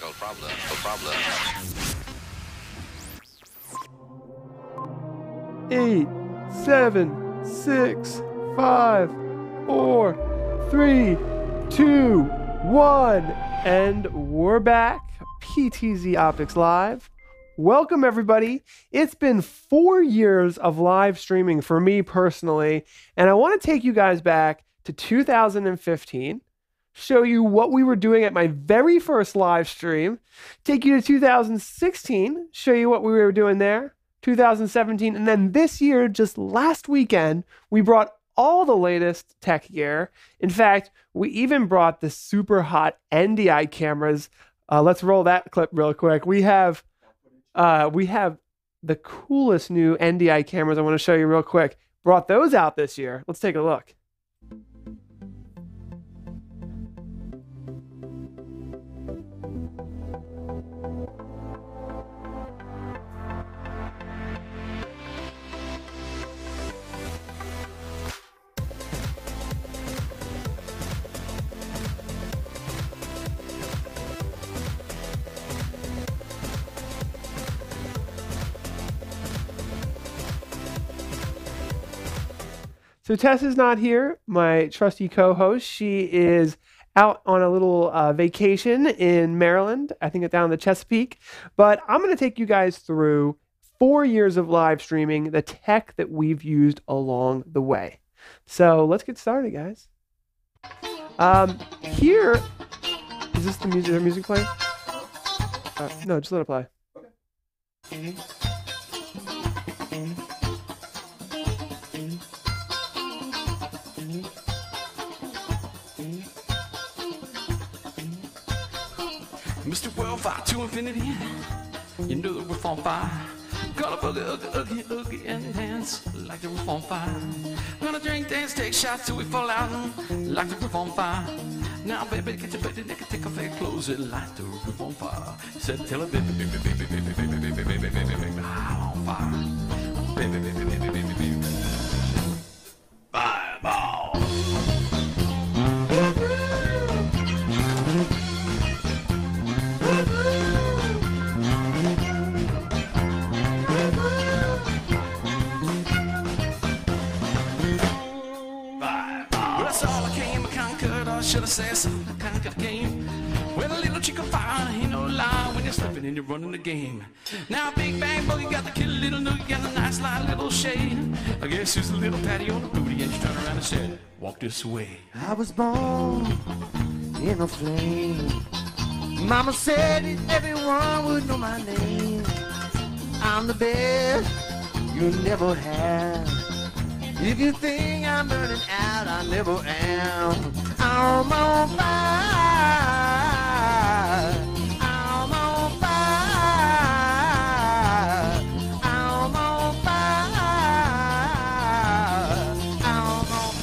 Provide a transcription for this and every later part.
No problem, no problem. 8, 7, 6, 5, 4, 3, 2, 1, and we're back. PTZOptics Live. Welcome everybody. It's been 4 years of live streaming for me personally, and I want to take you guys back to 2015, show you what we were doing at my very first live stream, take you to 2016, show you what we were doing there, 2017, and then this year, just last weekend, we brought all the latest tech gear. In fact, we even brought the super hot NDI cameras. Let's roll that clip real quick. We have the coolest new NDI cameras I want to show you real quick. Brought those out this year. Let's take a look. So Tess is not here, my trusty co-host. She is out on a little vacation in Maryland, I think it's down in the Chesapeake. But I'm going to take you guys through 4 years of live streaming, the tech that we've used along the way. So let's get started, guys. Here, is this the music playing? No, just let it play. Okay. Mr. Wildfire to infinity, you know the roof on fire. Gonna boogie, oogie, and dance like the roof on fire. Gonna drink, dance, take shots till we fall out like the roof on fire. Now, baby, get your baby, take off your clothes and light the roof on fire. Said, tell her, baby, baby, baby, baby, baby, baby, baby, baby, baby, I'm on fire. Baby, baby, baby, baby, baby, fireball. Should I say so? I conquered the game. Well, a little chicken fire ain't no lie when you're slipping and you're running the game. Now, big bang boogie got the kid, little noogie got a nice light little shade. I guess there's a little patty on the booty, and she turned around and said, "Walk this way." I was born in a flame. Mama said everyone would know my name. I'm the best you never had. If you think I'm burning out, I never am. I'm on fire. I'm on fire. I'm on fire. I'm on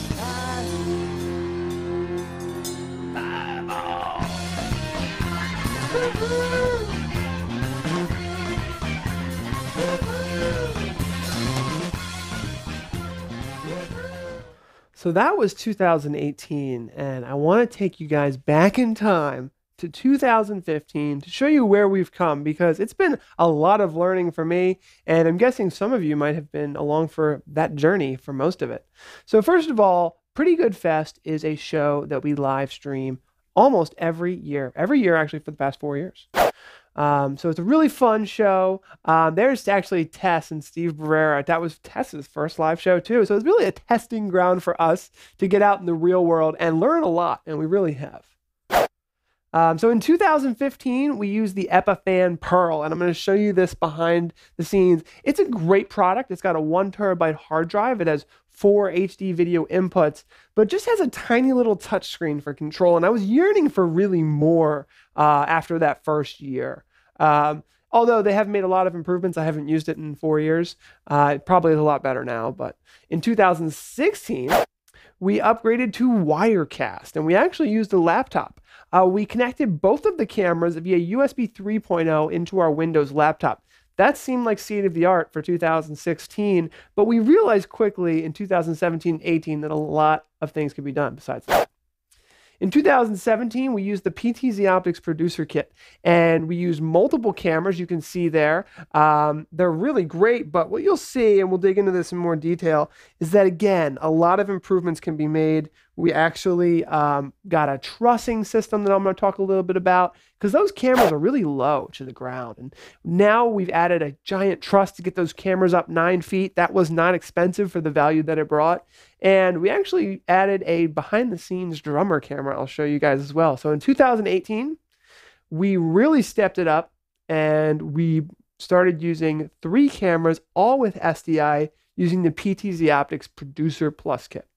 So that was 2018, and I want to take you guys back in time to 2015 to show you where we've come, because it's been a lot of learning for me, and I'm guessing some of you might have been along for that journey for most of it. So first of all, Pretty Good Fest is a show that we live stream almost every year actually for the past 4 years. So it's a really fun show. There's actually Tess and Steve Barrera. That was Tess's first live show too. So it's really a testing ground for us to get out in the real world and learn a lot, and we really have. So in 2015, we used the Epiphan Pearl, and I'm going to show you this behind the scenes. It's a great product. It's got a 1 terabyte hard drive. It has 4 HD video inputs, but just has a tiny little touchscreen for control. And I was yearning for really more after that first year. Although they have made a lot of improvements, I haven't used it in 4 years. It probably is a lot better now. But in 2016, we upgraded to Wirecast, and we actually used a laptop. We connected both of the cameras via USB 3.0 into our Windows laptop. That seemed like state of the art for 2016, but we realized quickly in 2017-18 that a lot of things could be done besides that. In 2017, we used the PTZOptics Producer Kit, and we used multiple cameras. You can see there. They're really great, but what you'll see, and we'll dig into this in more detail, is that, again, a lot of improvements can be made. We actually got a trussing system that I'm going to talk a little bit about, because those cameras are really low to the ground. And now we've added a giant truss to get those cameras up 9 feet. That was not expensive for the value that it brought. And we actually added a behind-the-scenes drummer camera I'll show you guys as well. So in 2018, we really stepped it up, and we started using 3 cameras, all with SDI, using the PTZOptics Producer Plus Kit.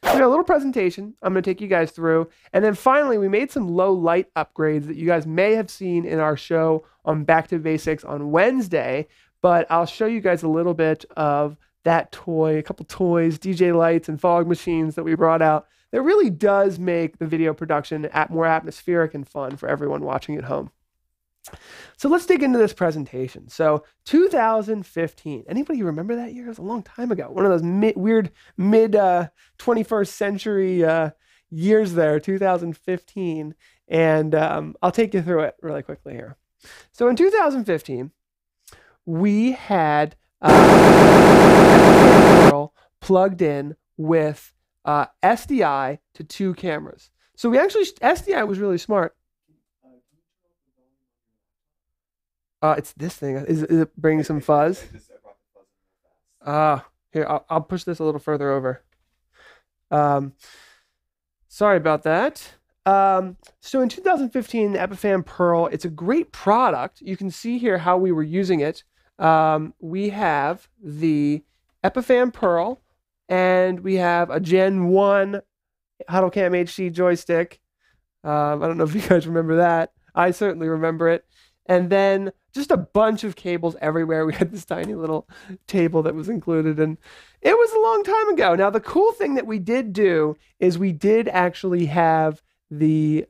We got a little presentation I'm going to take you guys through. And then finally, we made some low light upgrades that you guys may have seen in our show on Back to Basics on Wednesday. But I'll show you guys a little bit of that toy, a couple toys, DJ lights and fog machines that we brought out. That really does make the video production more atmospheric and fun for everyone watching at home. So let's dig into this presentation. So 2015, anybody remember that year? It was a long time ago. One of those weird mid 21st century years there, 2015. And I'll take you through it really quickly here. So in 2015, we had Pearl plugged in with SDI to 2 cameras. So we actually, SDI was really smart. It's this thing. Is it bringing some fuzz? Here, I'll push this a little further over. Sorry about that. So in 2015, the Epiphan Pearl, it's a great product. You can see here how we were using it. We have the Epiphan Pearl, and we have a Gen 1 HuddleCam HD joystick. I don't know if you guys remember that. I certainly remember it. And then just a bunch of cables everywhere. We had this tiny little table that was included, and it was a long time ago. Now, the cool thing that we did do is we did actually have the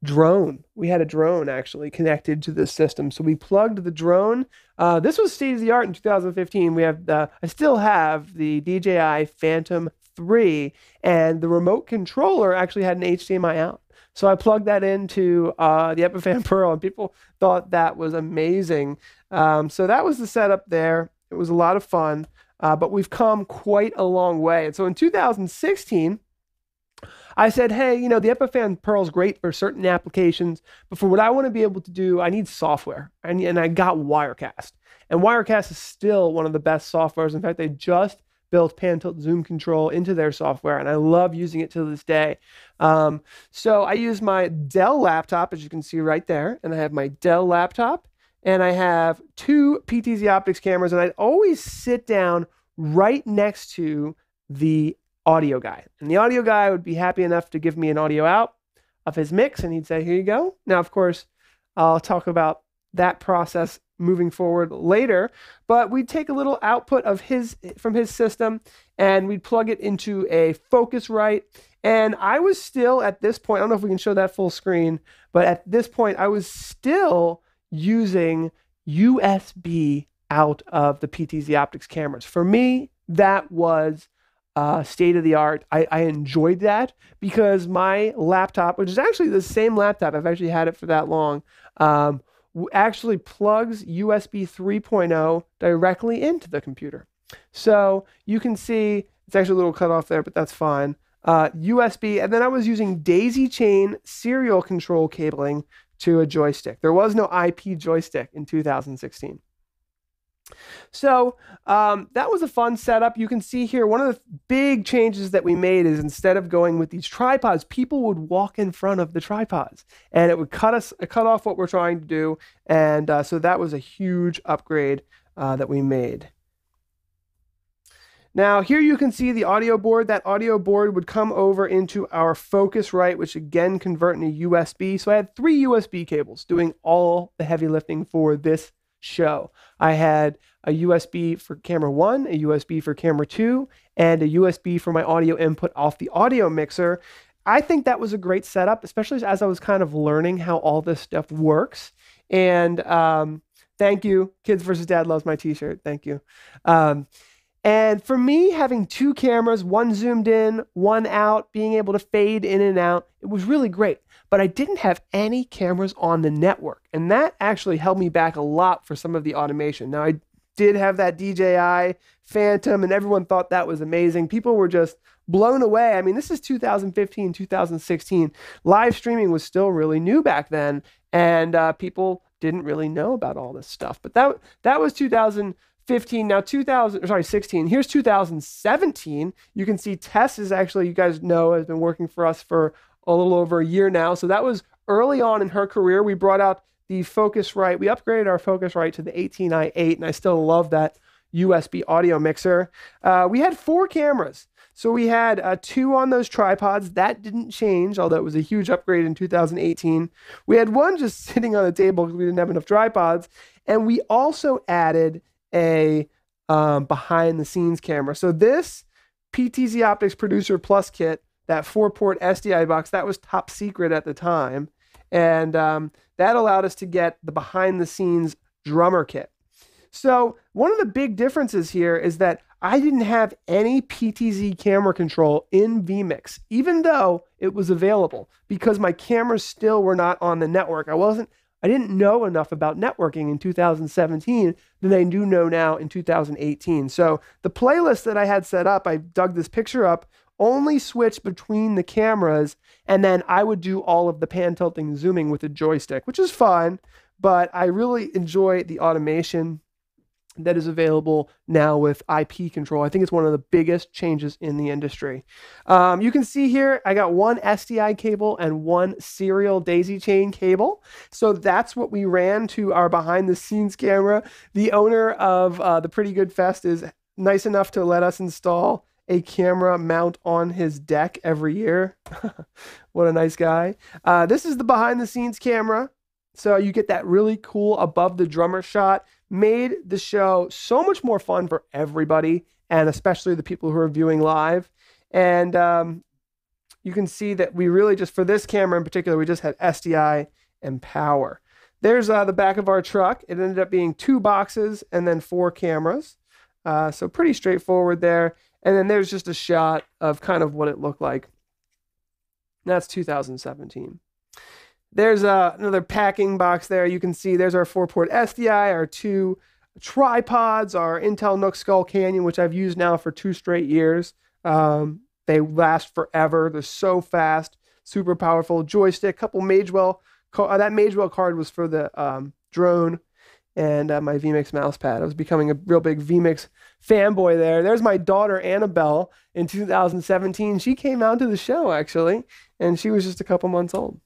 drone. We had a drone actually connected to this system. So we plugged the drone. This was state of the art in 2015. We have I still have the DJI Phantom 3, and the remote controller actually had an HDMI out. So I plugged that into the Epiphan Pearl, and people thought that was amazing. So that was the setup there. It was a lot of fun, but we've come quite a long way. And so in 2016, I said, hey, you know, the Epiphan Pearl is great for certain applications, but for what I want to be able to do, I need software. And I got Wirecast. And Wirecast is still one of the best softwares. In fact, they just built pan tilt zoom control into their software, and I love using it to this day. So I use my Dell laptop, as you can see right there, and I have my Dell laptop, and I have 2 PTZOptics cameras, and I always sit down right next to the audio guy. And the audio guy would be happy enough to give me an audio out of his mix, and he'd say, here you go. Now, of course, I'll talk about that process moving forward later, but we'd take a little output of from his system, and we'd plug it into a Focusrite. And I was still at this point, I don't know if we can show that full screen, but at this point I was still using USB out of the PTZOptics cameras. For me, that was state of the art. I enjoyed that because my laptop, which is actually the same laptop, I've actually had it for that long, actually plugs USB 3.0 directly into the computer. So you can see it's actually a little cut off there, but that's fine. USB, and then I was using daisy chain serial control cabling to a joystick. There was no IP joystick in 2016. So that was a fun setup. You can see here one of the big changes that we made is instead of going with these tripods, people would walk in front of the tripods, and it would cut off what we're trying to do. And so that was a huge upgrade that we made. Now here you can see the audio board. That audio board would come over into our Focusrite, which again convert into USB. So I had 3 USB cables doing all the heavy lifting for this show. I had a USB for camera 1, a USB for camera 2, and a USB for my audio input off the audio mixer. I think that was a great setup, especially as I was kind of learning how all this stuff works. And thank you. Kids versus Dad loves my t-shirt. Thank you. And for me, having two cameras, one zoomed in, one out, being able to fade in and out, it was really great. But I didn't have any cameras on the network. And that actually held me back a lot for some of the automation. Now, I did have that DJI Phantom, and everyone thought that was amazing. People were just blown away. I mean, this is 2015, 2016. Live streaming was still really new back then, and people didn't really know about all this stuff. But that was 2015. Now 16. Here's 2017. You can see Tess is actually, you guys know, has been working for us for a little over a year now. So that was early on in her career. We brought out the Focusrite. We upgraded our Focusrite to the 18i8, and I still love that USB audio mixer. We had 4 cameras. So we had 2 on those tripods. That didn't change, although it was a huge upgrade in 2018. We had 1 just sitting on a table because we didn't have enough tripods. And we also added a behind the scenes camera. So this PTZOptics Producer Plus Kit, that 4-port SDI box, that was top secret at the time. And that allowed us to get the behind the scenes drummer kit. So one of the big differences here is that I didn't have any PTZ camera control in vMix, even though it was available, because my cameras still were not on the network. I didn't know enough about networking in 2017 than I do know now in 2018. So the playlist that I had set up, I dug this picture up, only switched between the cameras, and then I would do all of the pan tilting and zooming with a joystick, which is fun, but I really enjoy the automation that is available now with IP control. I think it's one of the biggest changes in the industry. You can see here, I got 1 SDI cable and 1 serial daisy chain cable. So that's what we ran to our behind the scenes camera. The owner of the Pretty Good Fest is nice enough to let us install a camera mount on his deck every year. What a nice guy. This is the behind the scenes camera. So you get that really cool above the drummer shot. Made the show so much more fun for everybody, and especially the people who are viewing live. And you can see that we really just, for this camera in particular, we just had SDI and power. There's the back of our truck. It ended up being 2 boxes and then 4 cameras. So pretty straightforward there. And then there's just a shot of kind of what it looked like. That's 2017. There's another packing box there. You can see there's our 4-port SDI, our 2 tripods, our Intel NUC Skull Canyon, which I've used now for 2 straight years. They last forever. They're so fast, super powerful. Joystick, couple Magewell. That Magewell card was for the drone, and my vMix mouse pad. I was becoming a real big vMix fanboy there. There's my daughter, Annabelle, in 2017. She came out to the show, actually, and she was just a couple months old.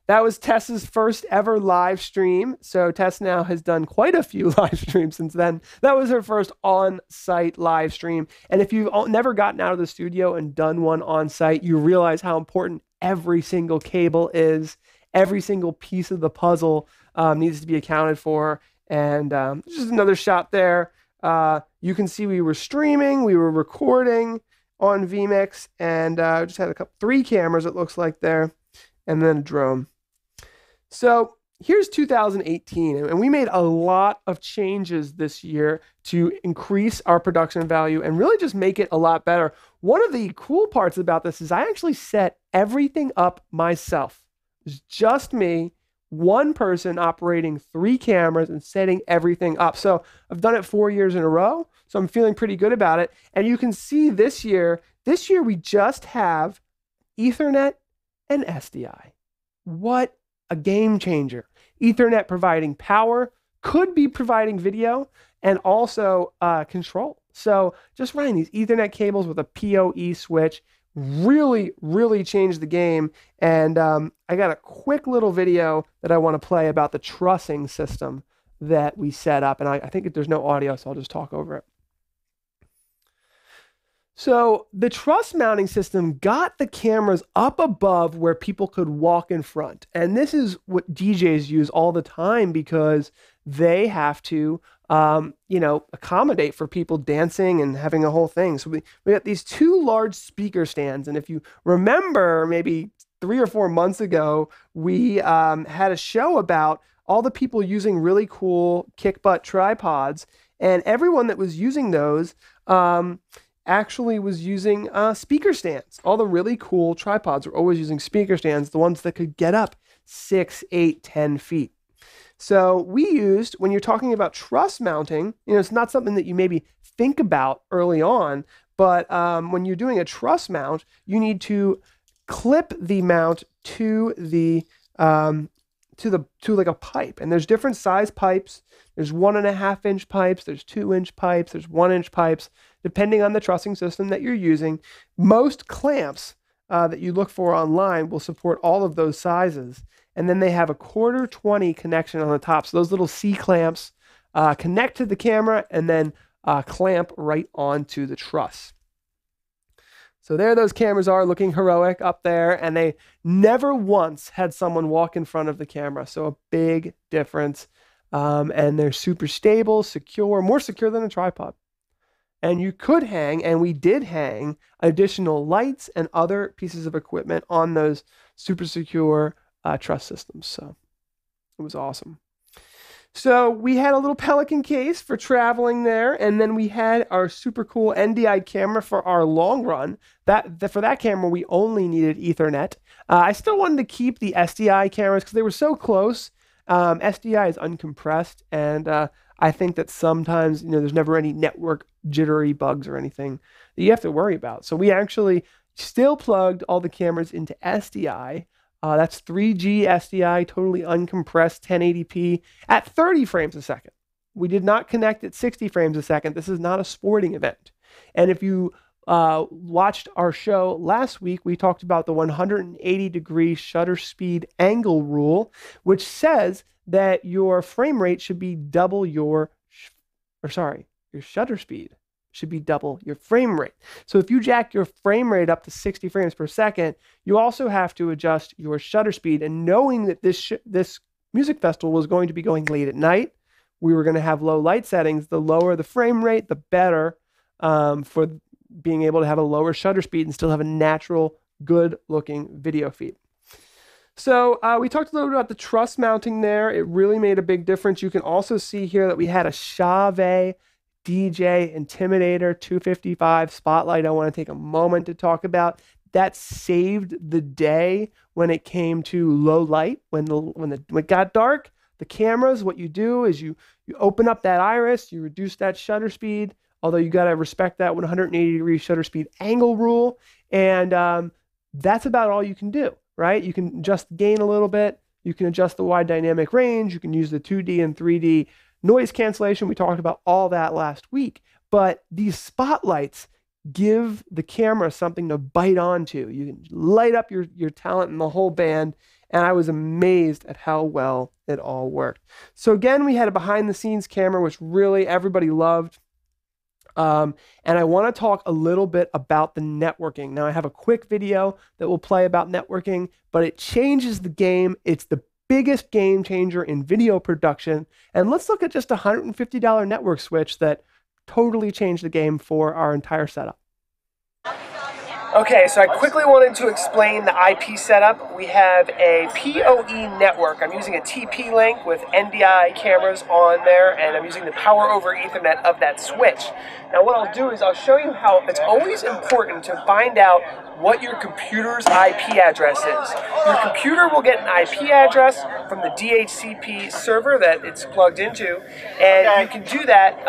That was Tess's first ever live stream. So Tess now has done quite a few live streams since then. That was her first on-site live stream. And if you've never gotten out of the studio and done one on-site, you realize how important every single cable is. Every single piece of the puzzle needs to be accounted for. And just another shot there. You can see we were streaming, we were recording on vMix, and just had 3 cameras, it looks like there, and then a drone. So here's 2018, and we made a lot of changes this year to increase our production value and really just make it a lot better. One of the cool parts about this is I actually set everything up myself. It's just me, one person operating 3 cameras and setting everything up. So I've done it 4 years in a row, so I'm feeling pretty good about it. And you can see this year we just have Ethernet and SDI. What a game changer. Ethernet providing power, could be providing video, and also control. So just running these Ethernet cables with a PoE switch really, really changed the game. And I got a quick little video that I want to play about the trussing system that we set up. And I think there's no audio, so I'll just talk over it. So the truss mounting system got the cameras up above where people could walk in front. And this is what DJs use all the time because they have to, accommodate for people dancing and having a whole thing. So we got these 2 large speaker stands. And if you remember, maybe 3 or 4 months ago, we had a show about all the people using really cool kick butt tripods. And everyone that was using those actually was using speaker stands. All the really cool tripods were always using speaker stands, the ones that could get up 6, 8, 10 feet. So we used, when you're talking about truss mounting, it's not something that you maybe think about early on, but when you're doing a truss mount, you need to clip the mount to the to like a pipe. And there's different size pipes. There's 1.5 inch pipes, there's 2 inch pipes, there's 1 inch pipes, depending on the trussing system that you're using. Most clamps that you look for online will support all of those sizes. And then they have a 1/4-20 connection on the top. So those little C clamps connect to the camera and then clamp right onto the truss. So there those cameras are looking heroic up there, and they never once had someone walk in front of the camera. So a big difference. And they're super stable, secure, more secure than a tripod. And you could hang, and we did hang, additional lights and other pieces of equipment on those super secure truss systems. So it was awesome. So we had a little Pelican case for traveling there, and then we had our super cool NDI camera for our long run. For that camera, we only needed Ethernet. I still wanted to keep the SDI cameras because they were so close. SDI is uncompressed, and I think that sometimes there's never any network jittery bugs or anything that you have to worry about. So we actually still plugged all the cameras into SDI. That's 3G SDI, totally uncompressed 1080p at 30 frames a second. We did not connect at 60 frames a second. This is not a sporting event. And if you watched our show last week, we talked about the 180-degree shutter speed angle rule, which says that your frame rate should be double your shutter speed should be double your frame rate. So if you jack your frame rate up to 60 frames per second, you also have to adjust your shutter speed. And knowing that this music festival was going to be going late at night, we were going to have low light settings. The lower the frame rate, the better for being able to have a lower shutter speed and still have a natural, good-looking video feed. So we talked a little bit about the truss mounting there. It really made a big difference. You can also see here that we had a Chave DJ Intimidator 255 spotlight. I want to take a moment to talk about. That saved the day when it came to low light. When it got dark, the cameras, what you do is you open up that iris, you reduce that shutter speed, although you got to respect that 180-degree shutter speed angle rule. And that's about all you can do, right? You can adjust the gain a little bit. You can adjust the wide dynamic range. You can use the 2D and 3D noise cancellation. We talked about all that last week. But these spotlights give the camera something to bite onto. You can light up your talent and the whole band. And I was amazed at how well it all worked. So again, we had a behind the scenes camera, which really everybody loved. And I want to talk a little bit about the networking. Now I have a quick video that will play about networking, but it changes the game. It's the biggest game changer in video production. And let's look at just a $150 network switch that totally changed the game for our entire setup. Okay, so I quickly wanted to explain the IP setup. We have a PoE network. I'm using a TP-Link with NDI cameras on there, and I'm using the power over Ethernet of that switch. Now what I'll do is I'll show you how it's always important to find out what your computer's IP address is. Your computer will get an IP address from the DHCP server that it's plugged into, and you can do that.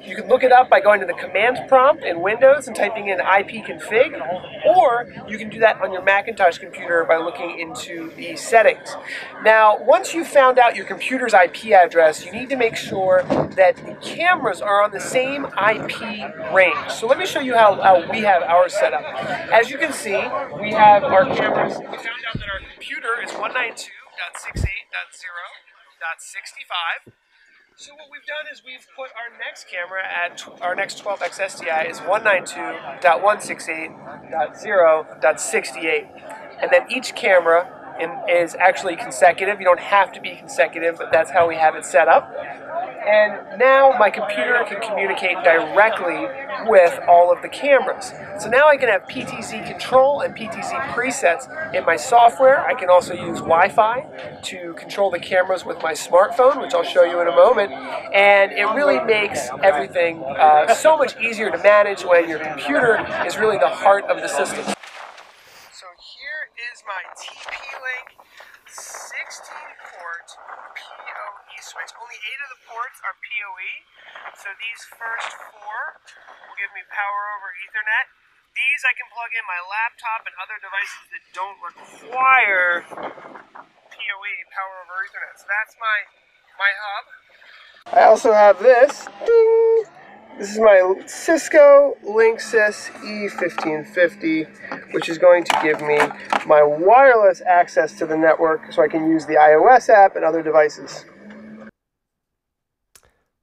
You can look it up by going to the command prompt in Windows and typing in ipconfig, or you can do that on your Macintosh computer by looking into the settings. Now, once you've found out your computer's IP address, you need to make sure that the cameras are on the same IP range. So let me show you how we have ours set up. As you can see, we have our cameras. We found out that our computer is 192.68.0.65. So what we've done is we've put our next camera at our next 12x SDI is 192.168.0.68. And then each camera is actually consecutive. You don't have to be consecutive, but that's how we have it set up. And now my computer can communicate directly with all of the cameras. So now I can have PTZ control and PTZ presets in my software. I can also use Wi-Fi to control the cameras with my smartphone, which I'll show you in a moment. And it really makes everything so much easier to manage when your computer is really the heart of the system. So here is my TP-Link 16-port PoE switch. Only 8 of the ports are PoE, so these first 4 will give me power over Ethernet. These I can plug in my laptop and other devices that don't require PoE, power over Ethernet. So that's my hub. I also have this. Ding! This is my Cisco Linksys E1550, which is going to give me my wireless access to the network so I can use the iOS app and other devices.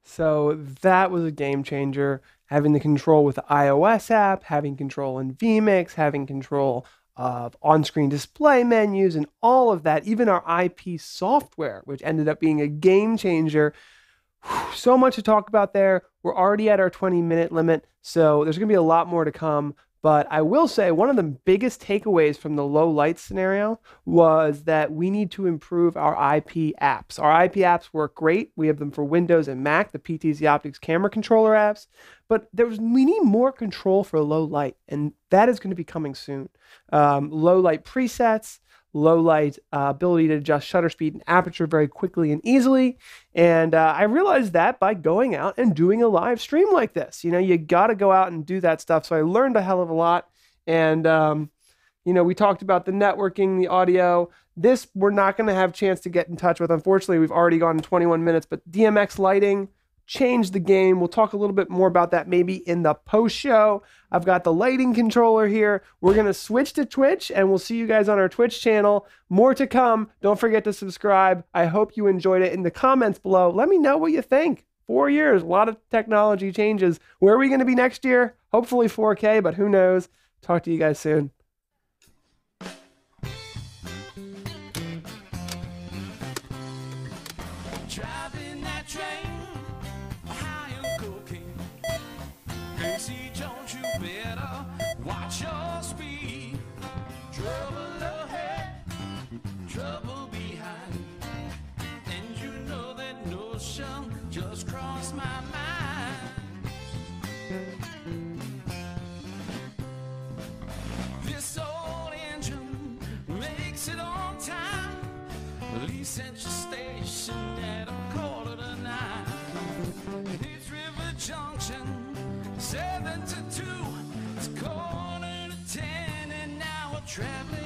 So that was a game changer. Having the control with the iOS app, having control in vMix, having control of on-screen display menus and all of that, even our IP software, which ended up being a game changer. So much to talk about there. We're already at our 20-minute limit, so there's going to be a lot more to come. But I will say one of the biggest takeaways from the low light scenario was that we need to improve our IP apps. Our IP apps work great. We have them for Windows and Mac, the PTZOptics camera controller apps. But we need more control for low light, and that is going to be coming soon. Low light presets, low light ability to adjust shutter speed and aperture very quickly and easily. And I realized that by going out and doing a live stream like this. You know, you got to go out and do that stuff. So I learned a hell of a lot. And, you know, we talked about the networking, the audio. This we're not going to have a chance to get in touch with. Unfortunately, we've already gone 21 minutes, but DMX lighting changed the game. We'll talk a little bit more about that maybe in the post show. I've got the lighting controller here. We're going to switch to Twitch, and we'll see you guys on our Twitch channel. More to come. Don't forget to subscribe. I hope you enjoyed it. In the comments below, let me know what you think. 4 years, a lot of technology changes. Where are we going to be next year? Hopefully 4K, but who knows? Talk to you guys soon. Driving that train, high on cocaine. Casey Jones, you better watch your speed. Trouble ahead, trouble behind. And you know that notion just crossed my mind. This old engine makes it on time. Lee Central Station at 8:45. It's River Junction, 7 to 2. It's 9:45, and now we're traveling.